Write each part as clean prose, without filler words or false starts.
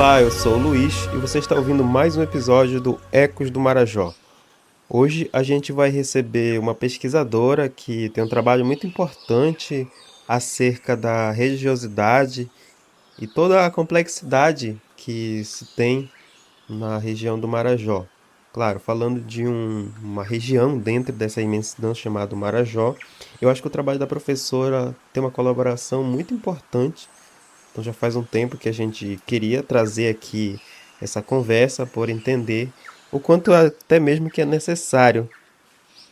Olá, eu sou o Luiz e você está ouvindo mais um episódio do Ecos do Marajó. Hoje a gente vai receber uma pesquisadora que tem um trabalho muito importante acerca da religiosidade e toda a complexidade que se tem na região do Marajó. Claro, falando de uma região dentro dessa imensidão chamada Marajó, eu acho que o trabalho da professora tem uma colaboração muito importante. Então já faz um tempo que a gente queria trazer aqui essa conversa por entender o quanto até mesmo que é necessário,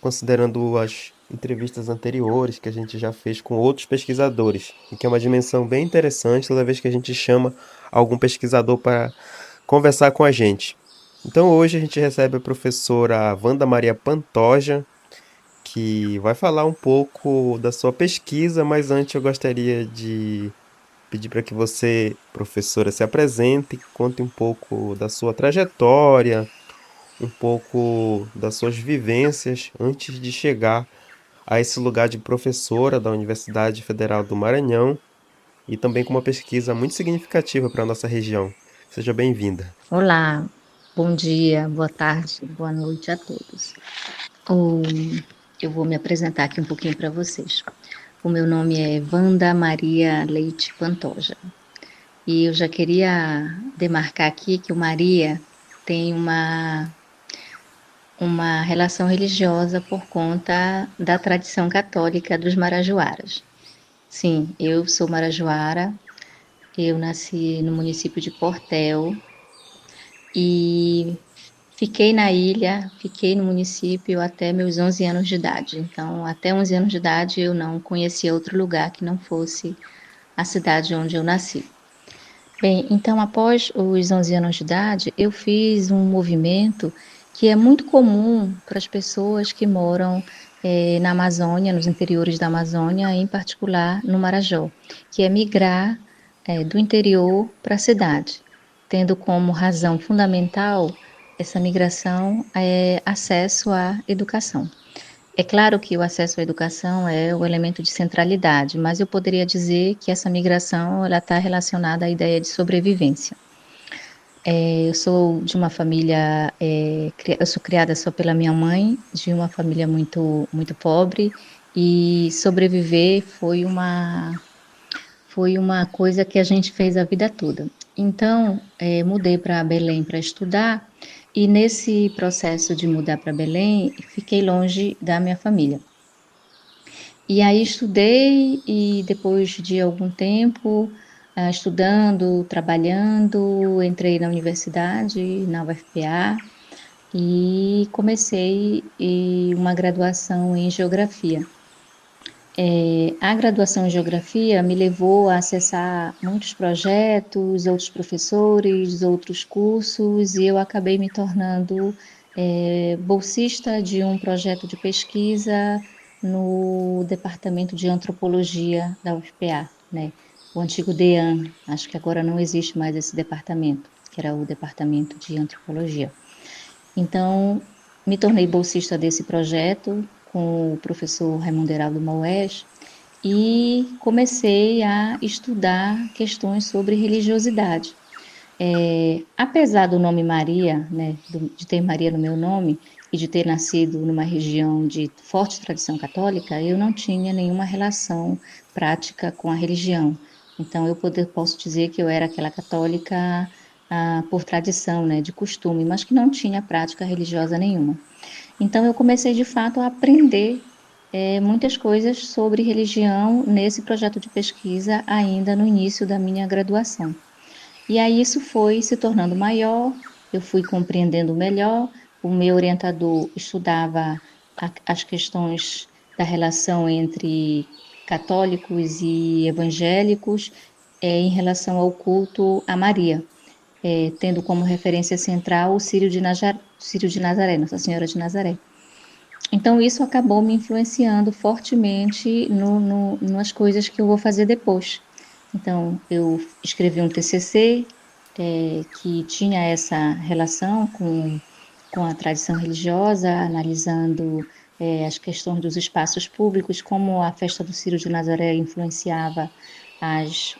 considerando as entrevistas anteriores que a gente já fez com outros pesquisadores, e que é uma dimensão bem interessante toda vez que a gente chama algum pesquisador para conversar com a gente. Então hoje a gente recebe a professora Wanda Maria Pantoja, que vai falar um pouco da sua pesquisa, mas antes eu gostaria de pedir para que você, professora, se apresente, conte um pouco da sua trajetória, um pouco das suas vivências antes de chegar a esse lugar de professora da Universidade Federal do Maranhão e também com uma pesquisa muito significativa para a nossa região. Seja bem-vinda. Olá, bom dia, boa tarde, boa noite a todos. O- eu vou me apresentar aqui um pouquinho para vocês. O meu nome é Wanda Maria Leite Pantoja e eu já queria demarcar aqui que o Maria tem uma relação religiosa por conta da tradição católica dos marajoaras. Sim, eu sou marajoara, eu nasci no município de Portel e fiquei na ilha, fiquei no município até meus 11 anos de idade. Então, até 11 anos de idade, eu não conhecia outro lugar que não fosse a cidade onde eu nasci. Bem, então, após os 11 anos de idade, eu fiz um movimento que é muito comum para as pessoas que moram na Amazônia, nos interiores da Amazônia, em particular no Marajó, que é migrar do interior para a cidade, tendo como razão fundamental essa migração acesso à educação. É claro que o acesso à educação é o elemento de centralidade, mas eu poderia dizer que essa migração ela está relacionada à ideia de sobrevivência. Eu sou de uma família, eu sou criada só pela minha mãe, de uma família muito pobre, e sobreviver foi uma coisa que a gente fez a vida toda. Então, mudei para Belém para estudar, e nesse processo de mudar para Belém, fiquei longe da minha família. E aí estudei e depois de algum tempo, estudando, trabalhando, entrei na universidade, na UFPA, e comecei uma graduação em geografia. A graduação em geografia me levou a acessar muitos projetos, outros professores, outros cursos, e eu acabei me tornando bolsista de um projeto de pesquisa no Departamento de Antropologia da UFPA, né? O antigo DEAN, acho que agora não existe mais esse departamento, que era o Departamento de Antropologia. Então, me tornei bolsista desse projeto com o professor Raimundo Heraldo Maués e comecei a estudar questões sobre religiosidade. Apesar do nome Maria, né, de ter Maria no meu nome e de ter nascido numa região de forte tradição católica, eu não tinha nenhuma relação prática com a religião. Então, posso dizer que eu era aquela católica por tradição, né, de costume, mas que não tinha prática religiosa nenhuma. Então, eu comecei de fato a aprender muitas coisas sobre religião nesse projeto de pesquisa, ainda no início da minha graduação. E aí isso foi se tornando maior, eu fui compreendendo melhor. O meu orientador estudava as questões da relação entre católicos e evangélicos em relação ao culto a Maria, tendo como referência central o Círio de Nazaré, Nossa Senhora de Nazaré. Então, isso acabou me influenciando fortemente nas coisas que eu vou fazer depois. Então, eu escrevi um TCC que tinha essa relação com a tradição religiosa, analisando as questões dos espaços públicos, como a festa do Círio de Nazaré influenciava as,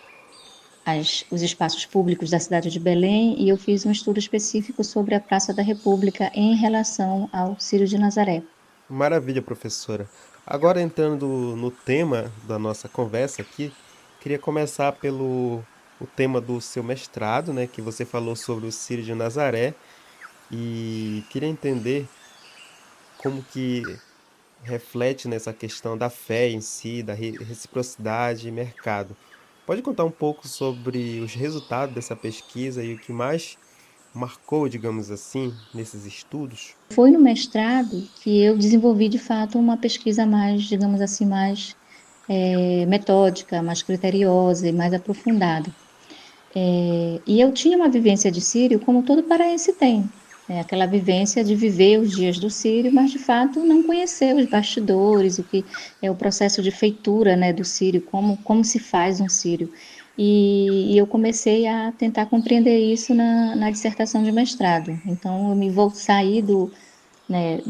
os espaços públicos da cidade de Belém e eu fiz um estudo específico sobre a Praça da República em relação ao Círio de Nazaré. Maravilha, professora. Agora entrando no tema da nossa conversa aqui, queria começar pelo o tema do seu mestrado, né, que você falou sobre o Círio de Nazaré e queria entender como que reflete nessa questão da fé em si, da reciprocidade e mercado. Pode contar um pouco sobre os resultados dessa pesquisa e o que mais marcou, digamos assim, nesses estudos? Foi no mestrado que eu desenvolvi de fato uma pesquisa mais, digamos assim, mais metódica, mais criteriosa e mais aprofundada. E eu tinha uma vivência de Sírio como todo paraense tem, aquela vivência de viver os dias do Sírio, mas de fato não conhecer os bastidores, o que é o processo de feitura, né, do Sírio, como se faz um Sírio. E eu comecei a tentar compreender isso na dissertação de mestrado. Então eu me vou sair né,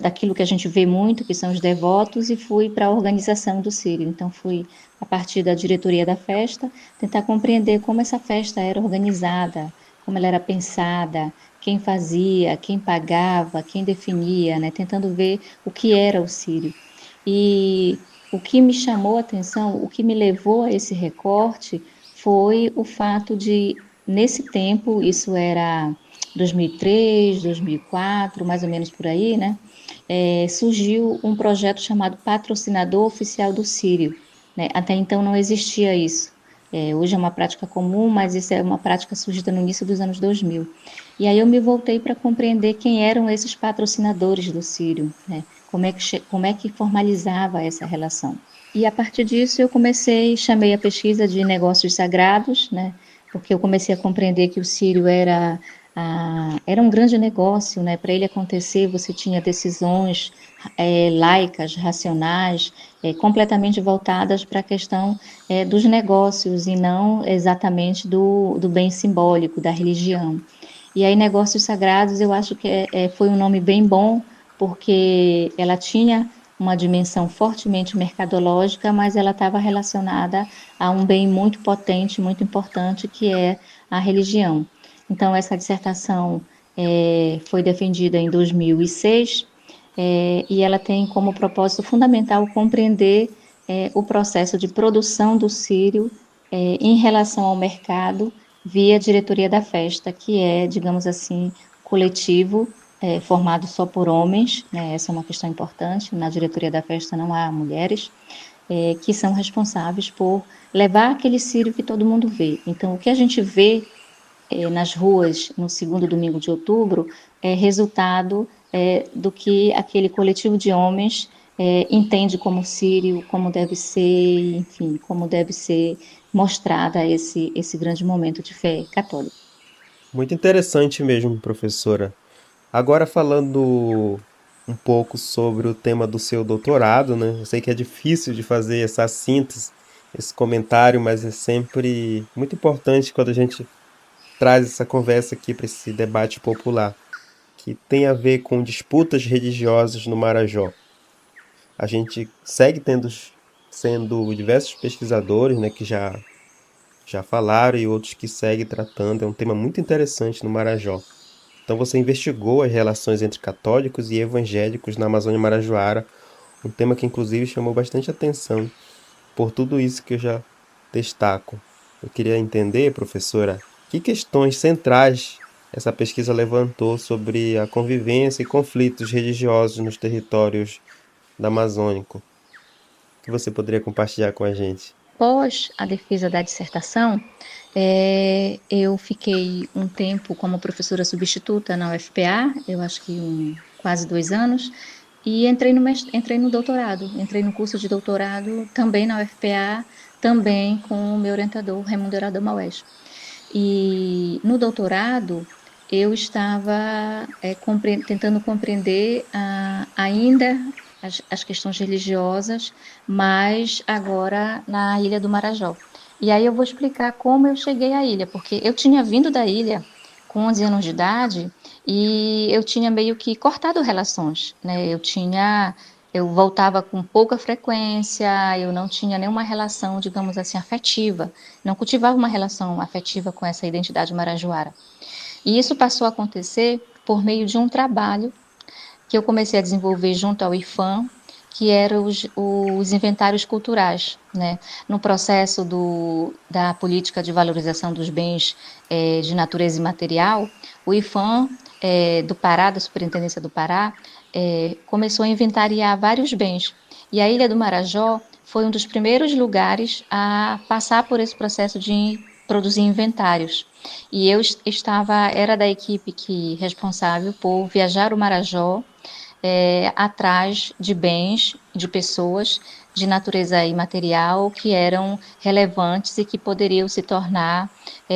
daquilo que a gente vê muito, que são os devotos, e fui para a organização do Círio. Então, fui, a partir da diretoria da festa, tentar compreender como essa festa era organizada, como ela era pensada, quem fazia, quem pagava, quem definia, né, tentando ver o que era o Círio. E o que me chamou a atenção, o que me levou a esse recorte, foi o fato de, nesse tempo, isso era 2003, 2004, mais ou menos por aí, né? Surgiu um projeto chamado Patrocinador Oficial do Sírio, né? Até então não existia isso. Hoje é uma prática comum, mas isso é uma prática surgida no início dos anos 2000. E aí eu me voltei para compreender quem eram esses patrocinadores do Sírio, né? Como é que formalizava essa relação. E a partir disso eu chamei a pesquisa de negócios sagrados, né? Porque eu comecei a compreender que o Sírio era um grande negócio, né? Para ele acontecer, você tinha decisões laicas, racionais, completamente voltadas para a questão dos negócios e não exatamente do bem simbólico, da religião. E aí, Negócios Sagrados, eu acho que foi um nome bem bom, porque ela tinha uma dimensão fortemente mercadológica, mas ela estava relacionada a um bem muito potente, muito importante, que é a religião. Então, essa dissertação foi defendida em 2006 e ela tem como propósito fundamental compreender o processo de produção do Sírio em relação ao mercado via diretoria da festa, que é, digamos assim, coletivo, formado só por homens, né? Essa é uma questão importante, na diretoria da festa não há mulheres, que são responsáveis por levar aquele Sírio que todo mundo vê. Então, o que a gente vê nas ruas no segundo domingo de outubro é resultado do que aquele coletivo de homens entende como sírio, como deve ser, enfim, como deve ser mostrada esse grande momento de fé católica. Muito interessante mesmo, professora. Agora falando um pouco sobre o tema do seu doutorado, né? Eu sei que é difícil de fazer essa síntese, esse comentário, mas é sempre muito importante quando a gente traz essa conversa aqui para esse debate popular, que tem a ver com disputas religiosas no Marajó. A gente segue sendo diversos pesquisadores, né, que já falaram e outros que seguem tratando. É um tema muito interessante no Marajó. Então você investigou as relações entre católicos e evangélicos na Amazônia Marajoara, um tema que inclusive chamou bastante atenção por tudo isso que eu já destaco. Eu queria entender, professora, que questões centrais essa pesquisa levantou sobre a convivência e conflitos religiosos nos territórios da Amazônico, que você poderia compartilhar com a gente. Após a defesa da dissertação, eu fiquei um tempo como professora substituta na UFPA, eu acho que quase 2 anos, e entrei no doutorado, entrei no curso de doutorado também na UFPA, também com o meu orientador, Raimundo Eradão Maués. E no doutorado, eu estava tentando compreender ainda as questões religiosas, mas agora na Ilha do Marajó. E aí eu vou explicar como eu cheguei à ilha, porque eu tinha vindo da ilha com 11 anos de idade e eu tinha meio que cortado relações, né? Eu tinha Eu voltava com pouca frequência, eu não tinha nenhuma relação, digamos assim, afetiva, não cultivava uma relação afetiva com essa identidade marajoara. E isso passou a acontecer por meio de um trabalho que eu comecei a desenvolver junto ao IFAM, que eram os inventários culturais, né? No processo da política de valorização dos bens de natureza imaterial, o IFAM do Pará, da Superintendência do Pará, começou a inventariar vários bens. E a Ilha do Marajó foi um dos primeiros lugares a passar por esse processo de produzir inventários. E eu era da equipe responsável por viajar o Marajó atrás de bens, de pessoas de natureza imaterial que eram relevantes e que poderiam se tornar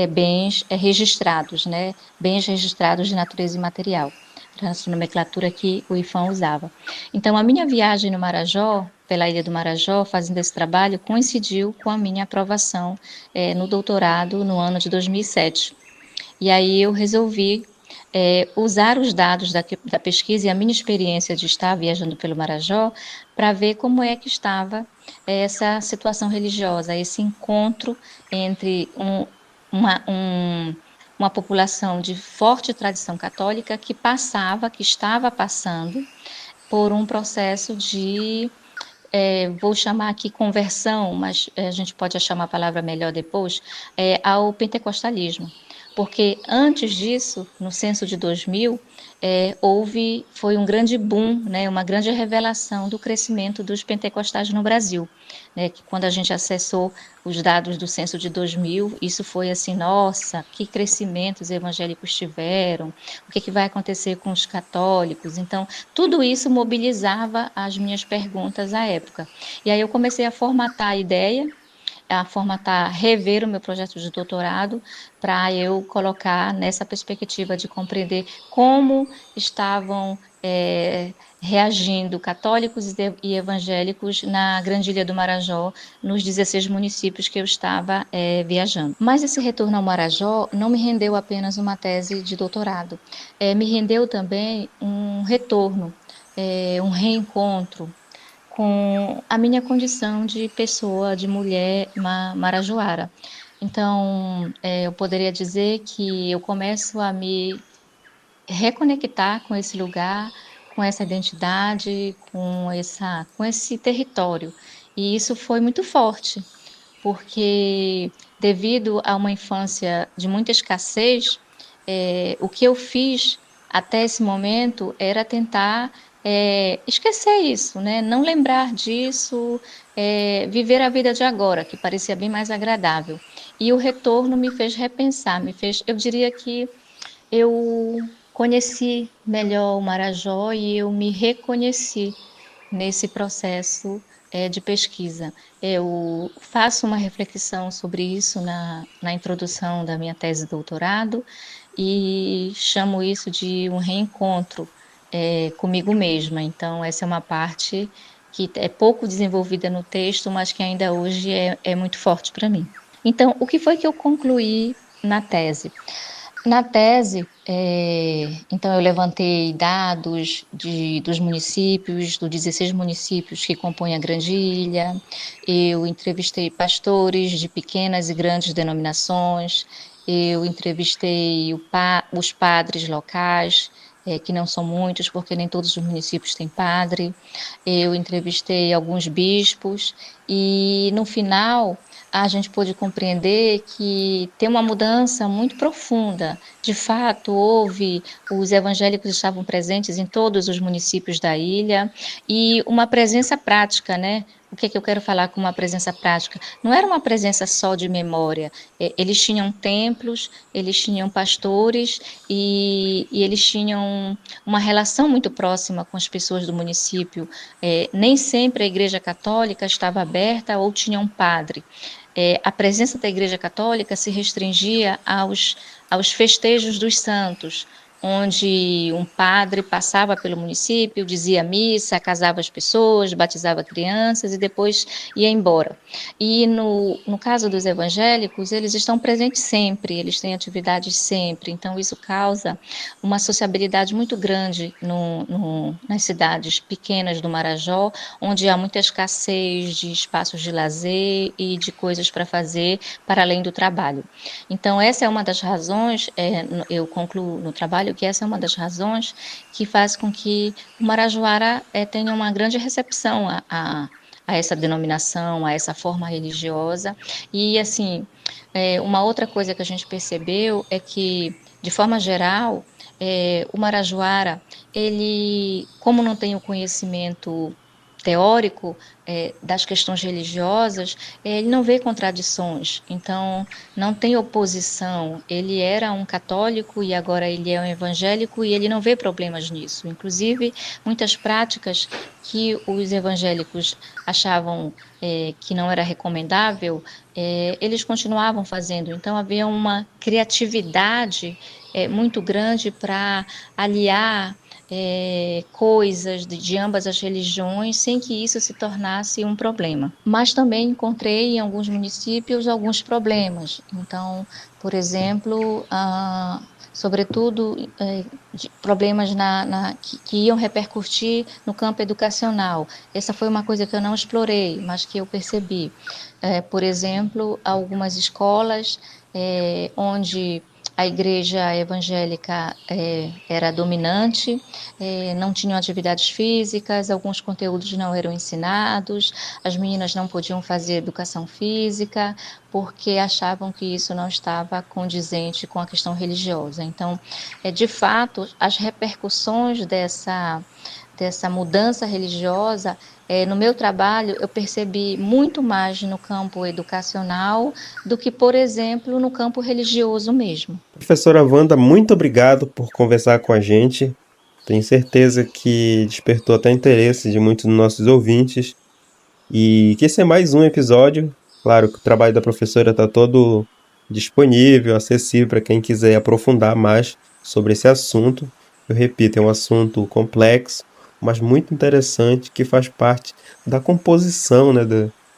bens registrados, né? Bens registrados de natureza imaterial. Era essa nomenclatura que o IFAM usava. Então, a minha viagem no Marajó, pela Ilha do Marajó, fazendo esse trabalho, coincidiu com a minha aprovação no doutorado no ano de 2007. E aí eu resolvi usar os dados da pesquisa e a minha experiência de estar viajando pelo Marajó para ver como é que estava essa situação religiosa, esse encontro entre uma, um, uma população de forte tradição católica que estava passando por um processo de vou chamar aqui conversão, mas a gente pode achar uma palavra melhor depois, ao pentecostalismo. Porque antes disso, no censo de 2000, foi um grande boom, né, uma grande revelação do crescimento dos pentecostais no Brasil. Né, que quando a gente acessou os dados do censo de 2000, isso foi assim, nossa, que crescimento os evangélicos tiveram, o que vai acontecer com os católicos? Então, tudo isso mobilizava as minhas perguntas à época. E aí eu comecei a formatar a ideia, rever o meu projeto de doutorado para eu colocar nessa perspectiva de compreender como estavam reagindo católicos e evangélicos na Grande Ilha do Marajó, nos 16 municípios que eu estava viajando. Mas esse retorno ao Marajó não me rendeu apenas uma tese de doutorado, me rendeu também um retorno, um reencontro com a minha condição de pessoa, de mulher marajoara. Então, eu poderia dizer que eu começo a me reconectar com esse lugar, com essa identidade, com esse território. E isso foi muito forte, porque devido a uma infância de muita escassez, o que eu fiz até esse momento era tentar esquecer isso, né? Não lembrar disso, viver a vida de agora, que parecia bem mais agradável. E o retorno me fez repensar, eu diria que eu conheci melhor o Marajó e eu me reconheci nesse processo de pesquisa. Eu faço uma reflexão sobre isso na introdução da minha tese de doutorado e chamo isso de um reencontro comigo mesma. Então, essa é uma parte que é pouco desenvolvida no texto, mas que ainda hoje é muito forte para mim. Então, o que foi que eu concluí na tese? Na tese, então eu levantei dados dos municípios, dos 16 municípios que compõem a Grande Ilha, eu entrevistei pastores de pequenas e grandes denominações, eu entrevistei os padres locais, que não são muitos, porque nem todos os municípios têm padre, eu entrevistei alguns bispos, e no final a gente pôde compreender que tem uma mudança muito profunda. De fato, os evangélicos estavam presentes em todos os municípios da ilha e uma presença prática, né? O que é que eu quero falar com uma presença prática? Não era uma presença só de memória. Eles tinham templos, eles tinham pastores e eles tinham uma relação muito próxima com as pessoas do município. Nem sempre a Igreja Católica estava aberta ou tinha um padre. A presença da Igreja Católica se restringia aos festejos dos santos, onde um padre passava pelo município, dizia missa, casava as pessoas, batizava crianças e depois ia embora. E no caso dos evangélicos, eles estão presentes sempre, eles têm atividades sempre, então isso causa uma sociabilidade muito grande nas cidades pequenas do Marajó, onde há muita escassez de espaços de lazer e de coisas para fazer para além do trabalho. Então, essa é uma das razões, eu concluo no trabalho que essa é uma das razões que faz com que o Marajoara tenha uma grande recepção a essa denominação, a essa forma religiosa. E, assim, uma outra coisa que a gente percebeu é que, de forma geral, o Marajoara, ele, como não tem o conhecimento teórico das questões religiosas, ele não vê contradições, então não tem oposição. Ele era um católico e agora ele é um evangélico e ele não vê problemas nisso. Inclusive, muitas práticas que os evangélicos achavam que não era recomendável, eles continuavam fazendo. Então havia uma criatividade muito grande para aliar coisas de ambas as religiões sem que isso se tornasse um problema. Mas também encontrei em alguns municípios alguns problemas. Então, por exemplo, sobretudo problemas que iam repercutir no campo educacional. Essa foi uma coisa que eu não explorei, mas que eu percebi. Por exemplo, algumas escolas onde a igreja evangélica era dominante, não tinham atividades físicas, alguns conteúdos não eram ensinados, as meninas não podiam fazer educação física, porque achavam que isso não estava condizente com a questão religiosa. Então, de fato, as repercussões dessa mudança religiosa, no meu trabalho, eu percebi muito mais no campo educacional do que, por exemplo, no campo religioso mesmo. Professora Wanda, muito obrigado por conversar com a gente. Tenho certeza que despertou até interesse de muitos dos nossos ouvintes. E que esse é mais um episódio. Claro que o trabalho da professora está todo disponível, acessível para quem quiser aprofundar mais sobre esse assunto. Eu repito, é um assunto complexo, mas muito interessante, que faz parte da composição, né,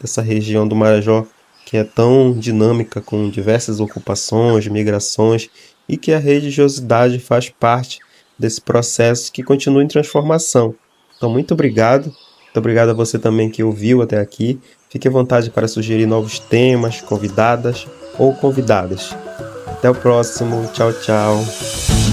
dessa região do Marajó, que é tão dinâmica, com diversas ocupações, migrações, e que a religiosidade faz parte desse processo que continua em transformação. Então, muito obrigado. Muito obrigado a você também que ouviu até aqui. Fique à vontade para sugerir novos temas, convidadas ou convidadas. Até o próximo. Tchau, tchau.